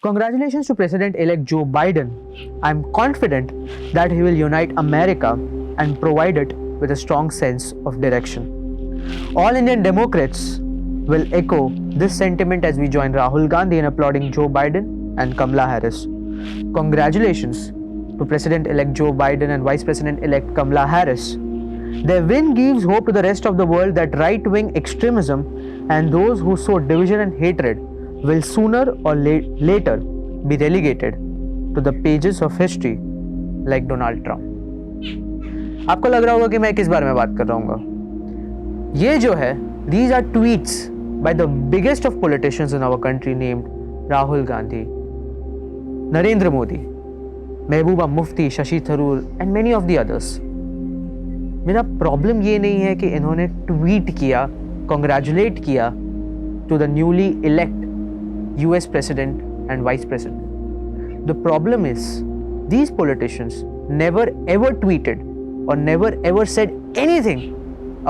Congratulations to President-elect Joe Biden. I'm confident that he will unite America and provide it with a strong sense of direction. All Indian Democrats will echo this sentiment as we join Rahul Gandhi in applauding Joe Biden and Kamala Harris. Congratulations to President-elect Joe Biden and Vice President-elect Kamala Harris. Their win gives hope to the rest of the world that right-wing extremism and those who sow division and hatred will sooner or later be relegated to the pages of history like Donald Trump. आपको लग रहा होगा कि मैं किस बारे में बात कर रहा हूँ? ये जो है, these are tweets by the biggest of politicians in our country named Rahul Gandhi, Narendra Modi, Mehbooba Mufti, Shashi Tharoor and many of the others. मेरा प्रॉब्लम ये नहीं है कि इन्होंने ट्वीट किया, कॉन्ग्रेचुलेट किया to the newly elect US president and vice president. The problem is these politicians never ever tweeted or never ever said anything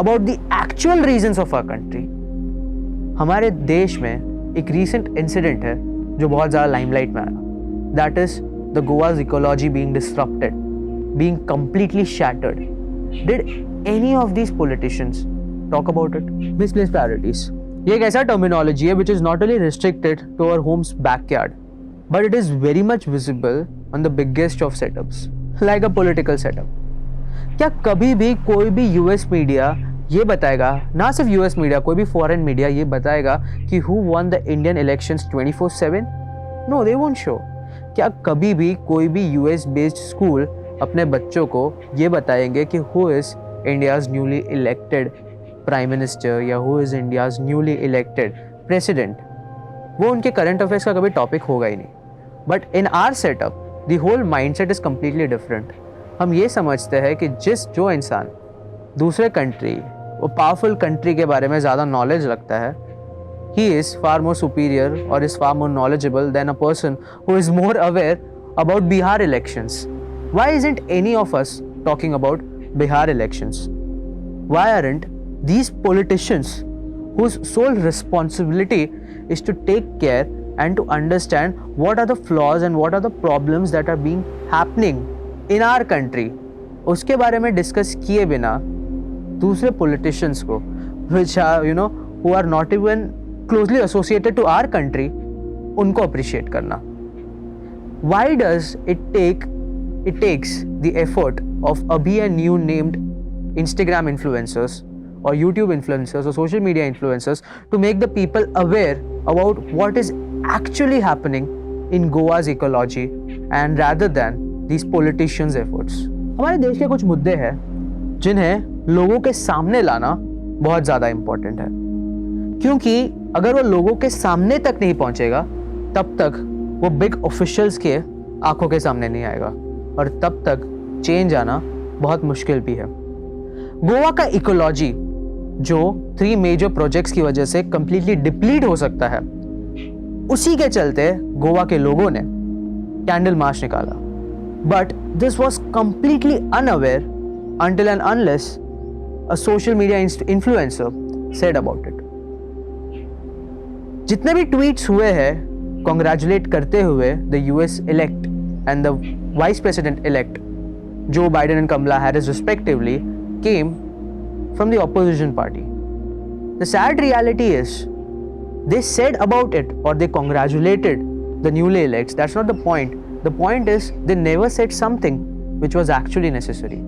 about the actual reasons of our country. हमारे देश में एक recent incident है जो बहुत ज़्यादा limelight में आया. That is the Goa's ecology being disrupted, being completely shattered. Did any of these politicians talk about it? Misplaced priorities. ये एक ऐसा टर्मिनोलॉजी है which is not only restricted to our home's backyard, but it is very much visible on the biggest of setups, like a political setup. क्या कभी भी कोई भी US media ये बताएगा, ना सिर्फ US मीडिया, कोई भी फॉरेन मीडिया ये बताएगा कि who won the Indian elections 24/7? No, they won't show. क्या कभी भी कोई भी US based school अपने बच्चों को ये बताएंगे कि who is India's newly elected prime minister या who is India's newly elected president? वो उनके करंट अफेयर्स का कभी टॉपिक होगा ही नहीं. But in our setup the whole mindset is completely different. हम ये समझते हैं कि जो इंसान दूसरे कंट्री, वो पावरफुल कंट्री के बारे में ज़्यादा नॉलेज रखता है, he is far more superior और is far more knowledgeable than a person who is more aware about Bihar elections. Why isn't any of us talking about Bihar elections? Why aren't these politicians whose sole responsibility is to take care and to understand what are the flaws and what are the problems that are being happening in our country, उसके बारे में discuss किए बिना दूसरे politicians को which are who are not even closely associated to our country, उनको appreciate करना? Why does it takes the effort of Abhi and new named Instagram influencers or YouTube influencers or social media influencers to make the people aware about what is actually happening in Goa's ecology and rather than these politicians' efforts? हमारे देश के कुछ मुद्दे हैं जिन्हें लोगों के सामने लाना बहुत ज़्यादा इम्पोर्टेंट है, क्योंकि अगर वो लोगों के सामने तक नहीं पहुंचेगा तब तक वो बिग ऑफिशियल्स के आंखों के सामने नहीं आएगा और तब तक चेंज आना बहुत मुश्किल भी है. गोवा का इकोलॉजी जो 3 मेजर प्रोजेक्ट्स की वजह से कंप्लीटली डिप्लीट हो सकता है, उसी के चलते गोवा के लोगों ने कैंडल मार्च निकाला. But this was completely unaware until and unless a social media influencer said about it. जितने भी ट्वीट्स हुए हैं कॉन्ग्रेचुलेट करते हुए the US elect and the vice president elect Joe Biden and Kamala Harris respectively came from the opposition party. The sad reality is they said about it or they congratulated the newly elects. That's not the point. The point is they never said something which was actually necessary.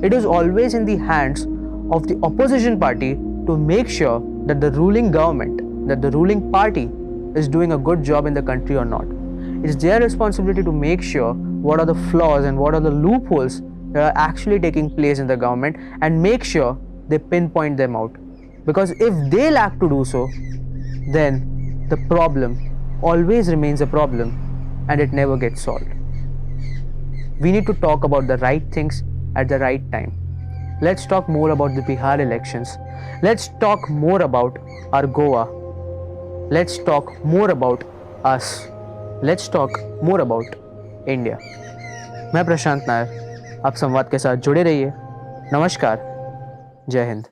It is always in the hands of the opposition party to make sure that the ruling government, that the ruling party is doing a good job in the country or not. It's their responsibility to make sure what are the flaws and what are the loopholes that are actually taking place in the government and make sure they pinpoint them out. Because if they lack to do so, then the problem always remains a problem and it never gets solved. We need to talk about the right things at the right time. Let's talk more about the Bihar elections. Let's talk more about our Goa. Let's talk more about us. Let's talk more about India. मैं प्रशांत नायर, आप संवाद के साथ जुड़े रहिए. नमस्कार, जय हिंद.